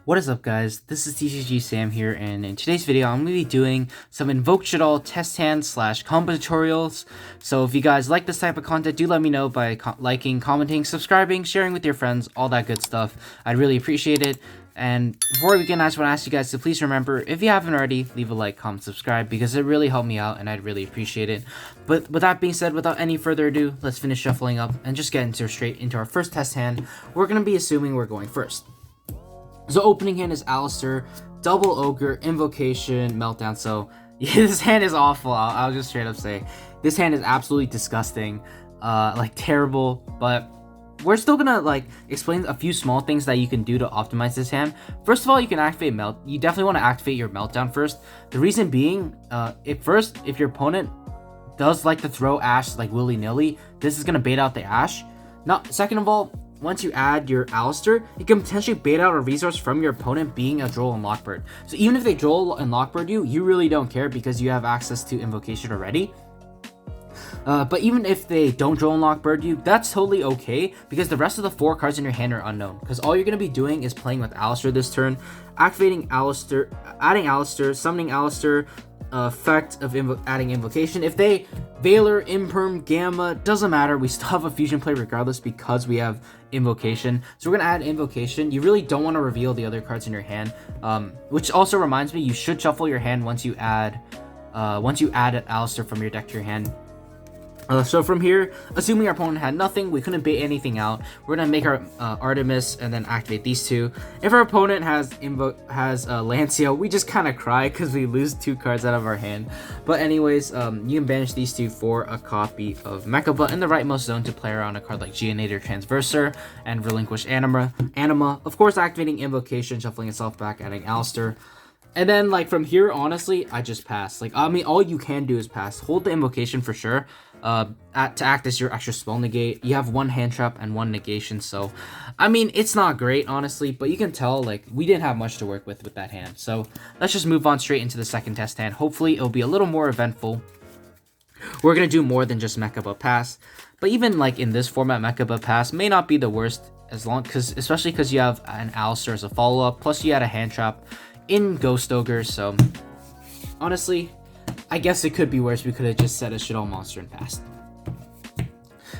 What is up, guys? This is Tcg Sam here, and in today's video I'm going to be doing some Invoked Shaddoll test hand / combo tutorials. So if you guys like this type of content, do let me know by liking, commenting, subscribing, sharing with your friends, all that good stuff. I'd really appreciate it. And before we begin, I just want to ask you guys to please remember, if you haven't already, leave a like, comment, subscribe, because it really helped me out and I'd really appreciate it. But with that being said, without any further ado, let's finish shuffling up and just get straight into our first test hand. We're going to be assuming we're going first. So opening hand is Alistair, double ogre, invocation, meltdown. So yeah, this hand is awful. I'll just straight up say this hand is absolutely disgusting, like terrible. But we're still gonna explain a few small things that you can do to optimize this hand. First of all, you can activate You definitely want to activate your meltdown first. The reason being, if your opponent does like to throw Ash like willy nilly, this is gonna bait out the Ash. Second of all, once you add your Alistair, you can potentially bait out a resource from your opponent being a Droll and Lockbird. So even if they Droll and Lockbird you really don't care because you have access to Invocation already. But even if they don't Droll and Lockbird you, that's totally okay because the rest of the 4 cards in your hand are unknown. Because all you're going to be doing is playing with Alistair this turn, activating Alistair, adding Alistair, summoning Alistair, effect of adding invocation. If they Veiler, Imperm, Gamma, doesn't matter, we still have a fusion play regardless because we have invocation. So we're gonna add invocation. You really don't want to reveal the other cards in your hand, which also reminds me, you should shuffle your hand once you add an Alistair from your deck to your hand. So from here, assuming our opponent had nothing, we couldn't bait anything out, we're gonna make our Artemis and then activate these two. If our opponent has Lancia, we just kind of cry because we lose 2 cards out of our hand. But anyways, you can banish these 2 for a copy of Mechaba in the rightmost zone to play around a card like Geonator Transverser and Relinquish Anima. Of course, activating Invocation, shuffling itself back, adding Alistair. And then from here, honestly, I just pass. All you can do is pass. Hold the invocation for sure. To act as your extra spell negate. You have 1 hand trap and 1 negation. So, it's not great, honestly. But you can tell, we didn't have much to work with that hand. So, let's just move on straight into the second test hand. Hopefully, it'll be a little more eventful. We're going to do more than just Mechaba pass. But even, in this format, Mechaba pass may not be the worst. Especially because you have an Alistair as a follow-up. Plus, you had a hand trap in Ghost Ogre, so honestly, I guess it could be worse. We could have just set a Shaddoll monster and passed.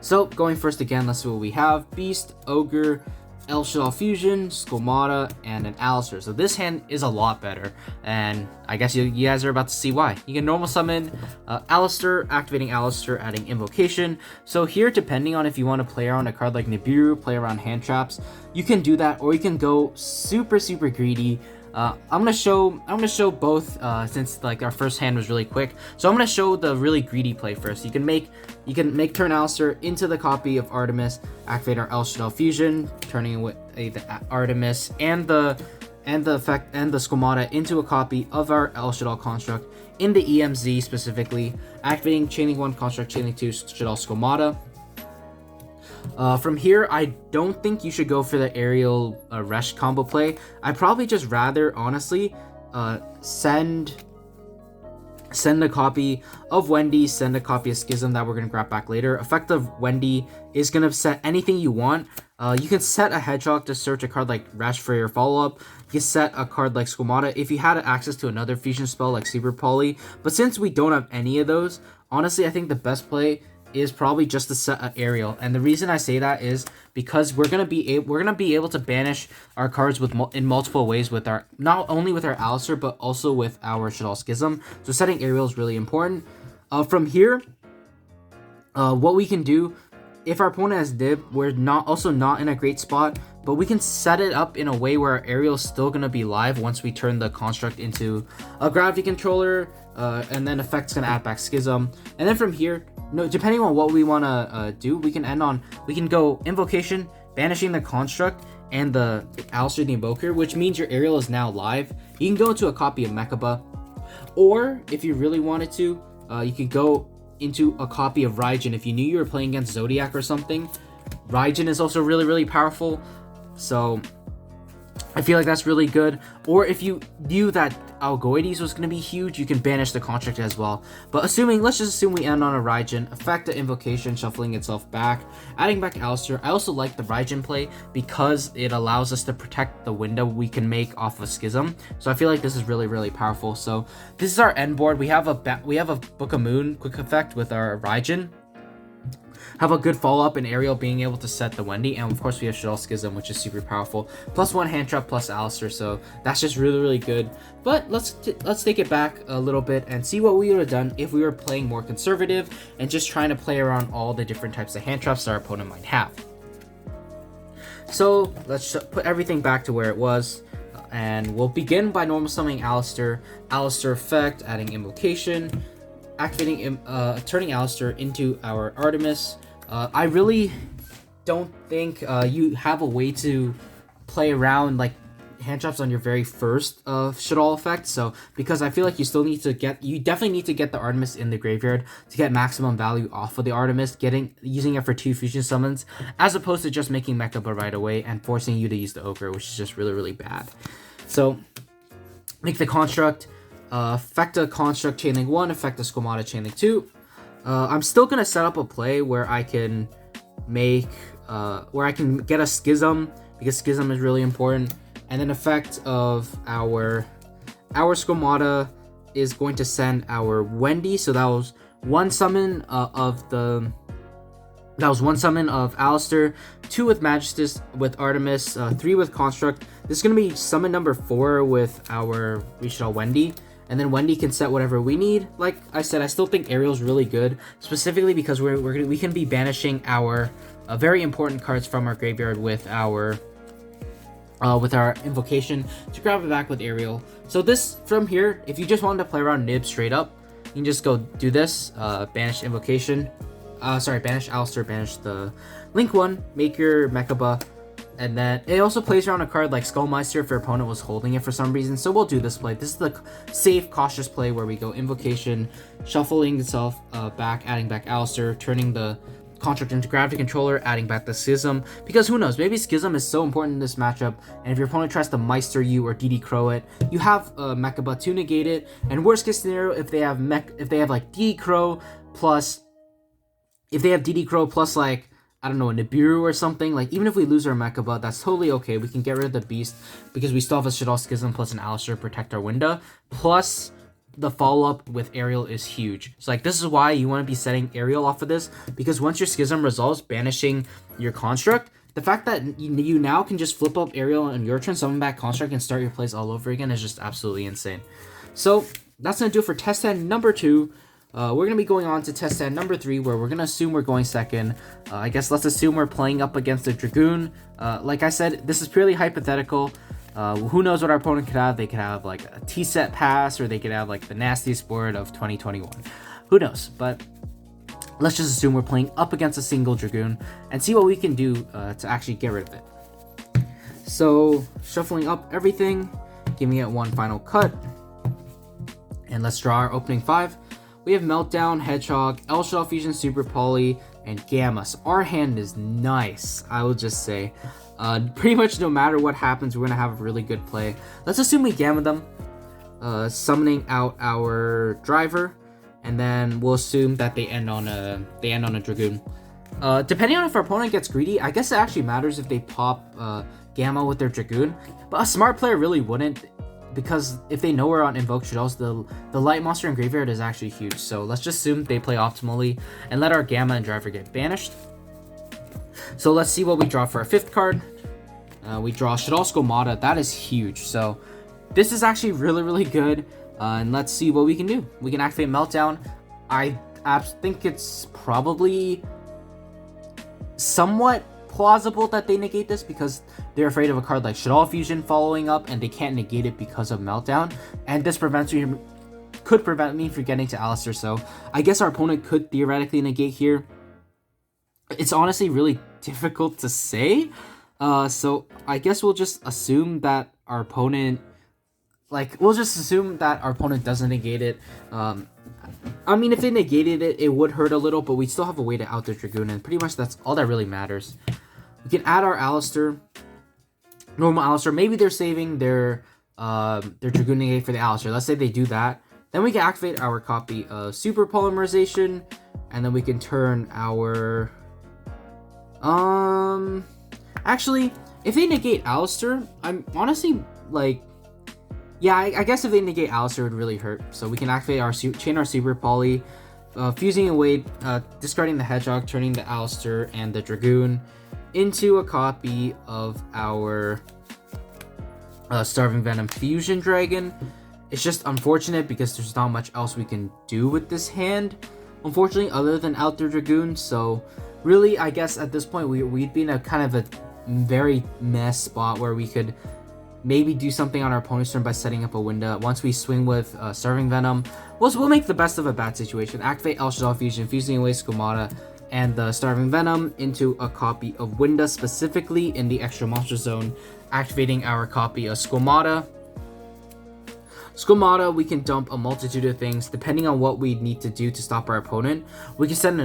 So going first again, let's see what we have. Beast, Ogre, El Shaddoll Fusion, Skomata, and an Alistair. So this hand is a lot better, and I guess you guys are about to see why. You can normal summon Alistair, activating Alistair, adding Invocation. So here, depending on if you want to play around a card like Nibiru, play around hand traps, you can do that, or you can go super greedy. I'm gonna show both since our first hand was really quick. So I'm gonna show the really greedy play first. You can make turn Alistair into the copy of Artemis, activate our El Shaddoll Fusion, turning away the Artemis and the effect and the Skomata into a copy of our El Shaddoll construct in the EMZ specifically, activating chaining 1 construct, chaining 2 Shaddoll Skomata. From here, I don't think you should go for the aerial Resh combo play. I'd probably just rather, honestly, send a copy of Wendy, send a copy of Schism that we're going to grab back later. Effect of Wendy is going to set anything you want. You can set a Hedgehog to search a card like Resh for your follow-up. You can set a card like Skomata if you had access to another fusion spell like Super Poly. But since we don't have any of those, honestly, I think the best play is probably just to set an aerial. And the reason I say that is because we're gonna be able to banish our cards in multiple ways with not only with our Alistair but also with our Shaddoll Schism. So setting aerial is really important. From here, what we can do, if our opponent has Dib, we're not in a great spot, but we can set it up in a way where our aerial is still gonna be live once we turn the construct into a gravity controller, and then effect's gonna add back Schism. And then from here, depending on what we want to do, we can go Invocation, banishing the construct, and the Alistair the Invoker, which means your aerial is now live. You can go into a copy of Mechaba, or if you really wanted to, you could go into a copy of Raijin. If you knew you were playing against Zodiac or something, Raijin is also really powerful. So I feel like that's really good. Or if you knew that Algoides was going to be huge, you can banish the construct as well. But let's just assume we end on a Raijin, effect the invocation, shuffling itself back, adding back Alistair. I also like the Raijin play because it allows us to protect the window we can make off of Schism. So I feel like this is really, really powerful. So this is our end board. We have a Book of Moon quick effect with our Raijin. Have a good follow-up in Ariel being able to set the Wendy, and of course we have Shaddoll Schism, which is super powerful. +1 hand trap plus Alistair, so that's just really, really good. But let's take it back a little bit and see what we would have done if we were playing more conservative and just trying to play around all the different types of hand traps our opponent might have. So let's put everything back to where it was, and we'll begin by normal summoning Alistair. Alistair effect, adding invocation, activating, turning Alistair into our Artemis. I really don't think you have a way to play around like hand traps on your very first Shaddoll effect. So because I feel like you definitely need to get the Artemis in the graveyard to get maximum value off of the Artemis, using it for 2 fusion summons, as opposed to just making Mechaba right away and forcing you to use the Ogre, which is just really, really bad. So make the construct. Effect a construct chainlink 1, effect a Squamata chainlink 2. I'm still gonna set up a play where I can make get a Schism, because Schism is really important, and then effect of our Squamata is going to send our Wendy. So that was one summon of Alistair, 2 with Magistus with Artemis, 3 with Construct. This is gonna be summon number 4 with our Shaddoll Wendy. And then Wendy can set whatever we need. Like I said, I still think Ariel's really good, specifically because we can be banishing our very important cards from our graveyard with our invocation to grab it back with Ariel. So this from here, if you just wanted to play around Nib straight up, you can just go do this, banish invocation, banish Alistair, banish the Link 1, make your Mechaba. And then it also plays around a card like Skullmeister if your opponent was holding it for some reason. So we'll do this play. This is the safe, cautious play where we go invocation, shuffling itself back, adding back Alistair, turning the construct into gravity controller, adding back the Schism. Because who knows, maybe Schism is so important in this matchup, and if your opponent tries to Meister you or DD Crow it, you have Mechaba to negate it. And worst case scenario, if they have like DD Crow plus, like, I don't know, a Nibiru or something, like even if we lose our Mechaba, that's totally okay. We can get rid of the beast because we still have a Shaddoll Schism plus an Alistair to protect our window. Plus the follow-up with Ariel is huge. So like this is why you want to be setting Ariel off of this, because once your Schism resolves, banishing your construct, the fact that you now can just flip up Ariel on your turn, summon back construct, and start your plays all over again is just absolutely insane. So that's gonna do it for test hand number 2. We're going to be going on to test stand number 3, where we're going to assume we're going second. I guess let's assume we're playing up against a Dragoon. Like I said, this is purely hypothetical. Who knows what our opponent could have? They could have like a T-set pass, or they could have like the nastiest board of 2021. Who knows? But let's just assume we're playing up against a single Dragoon and see what we can do to actually get rid of it. So shuffling up everything, giving it one final cut. And let's draw our opening 5. We have Meltdown, Hedgehog, Shaddoll Fusion, Super Poly, and Gamma. So our hand is nice, I will just say. Pretty much no matter what happens, we're going to have a really good play. Let's assume we Gamma them, summoning out our Driver, and then we'll assume that they end on a Dragoon. Depending on if our opponent gets greedy, I guess it actually matters if they pop Gamma with their Dragoon, but a smart player really wouldn't, because if they know we're on Invoked Shadolls, the light monster in graveyard is actually huge. So let's just assume they play optimally and let our Gamma and Driver get banished. So let's see what we draw for our 5th card. We draw Shaddoll Squamata. That is huge. So this is actually really, really good. And let's see what we can do. We can activate Meltdown. I think it's probably somewhat plausible that they negate this because they're afraid of a card like Shaddoll Fusion following up, and they can't negate it because of Meltdown. And this could prevent me from getting to Alistair. So I guess our opponent could theoretically negate here. It's honestly really difficult to say. So I guess we'll just assume that our opponent, doesn't negate it. I mean, if they negated it, it would hurt a little, but we still have a way to out their Dragoon, and pretty much that's all that really matters. We can add our Alistair, normal Alistair. Maybe they're saving their Dragoon Negate for the Alistair. Let's say they do that. Then we can activate our copy of Super Polymerization, and then we can turn our actually, if they negate Alistair, I'm honestly like, yeah, I guess if they negate Alistair, it would really hurt. So we can activate our chain our Super Poly, fusing away, discarding the Hedgehog, turning the Alistair and the Dragoon into a copy of our Starving Venom Fusion Dragon. It's just unfortunate because there's not much else we can do with this hand, unfortunately, other than out their Dragoon. So really, I guess at this point we'd be in a kind of a very mess spot where we could maybe do something on our opponent's turn by setting up a window. Once we swing with Starving Venom, we'll make the best of a bad situation. Activate El Shaddoll Fusion, fusing away Squamata and the Starving Venom into a copy of Winda, specifically in the extra monster zone, activating our copy of Squamata. Squamata, we can dump a multitude of things depending on what we need to do to stop our opponent. We can send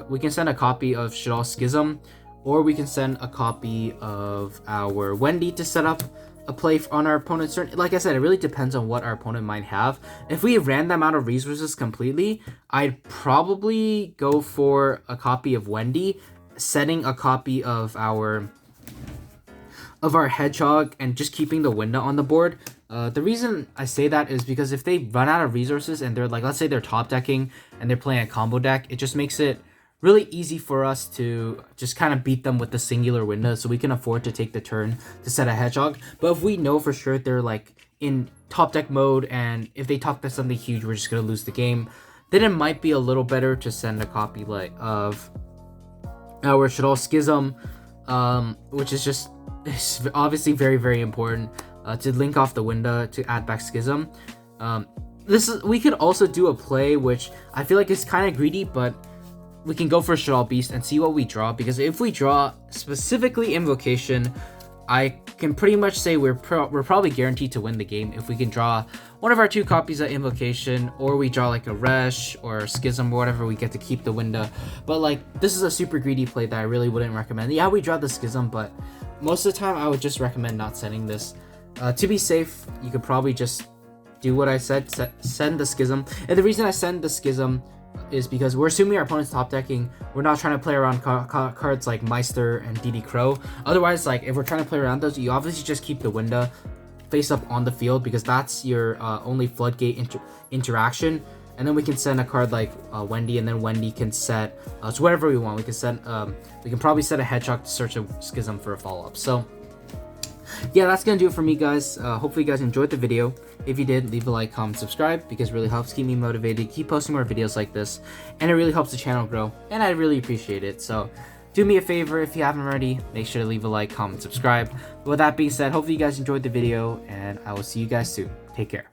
we can send a copy of Shaddoll Schism, or we can send a copy of our Wendy to set up a play on our opponent's turn. Like I said, it really depends on what our opponent might have. If we ran them out of resources completely, I'd probably go for a copy of Wendy, setting a copy of our Hedgehog, and just keeping the window on the board. The reason I say that is because if they run out of resources and they're like, let's say they're top decking and they're playing a combo deck, it just makes it really easy for us to just kind of beat them with the singular window, so we can afford to take the turn to set a Hedgehog. But if we know for sure they're like in top deck mode, and if they top deck something huge, we're just gonna lose the game, then it might be a little better to send a copy like of our Shaddoll Schism, which is just obviously very, very important to link off the window to add back Schism. We could also do a play which I feel like is kind of greedy, but we can go for Shaddoll Beast and see what we draw, because if we draw specifically Invocation, I can pretty much say we're probably guaranteed to win the game if we can draw one of our two copies of Invocation, or we draw like a Resh or a Schism or whatever, we get to keep the window. But like, this is a super greedy play that I really wouldn't recommend. Yeah, we draw the Schism, but most of the time I would just recommend not sending this. To be safe, you could probably just do what I said, send the Schism. And the reason I send the Schism is because we're assuming our opponent's top decking. We're not trying to play around cards like Meister and DD Crow. Otherwise, like, if we're trying to play around those, you obviously just keep the window face up on the field, because that's your only floodgate interaction. And then we can send a card like Wendy, and then Wendy can set so whatever we want. We can send we can probably set a Hedgehog to search a Schism for a follow-up. So yeah, that's gonna do it for me, guys. Hopefully you guys enjoyed the video. If you did, leave a like, comment, subscribe, because it really helps keep me motivated, keep posting more videos like this, and it really helps the channel grow, and I really appreciate it. So do me a favor, if you haven't already, make sure to leave a like, comment, subscribe. But with that being said, hopefully you guys enjoyed the video, and I will see you guys soon. Take care.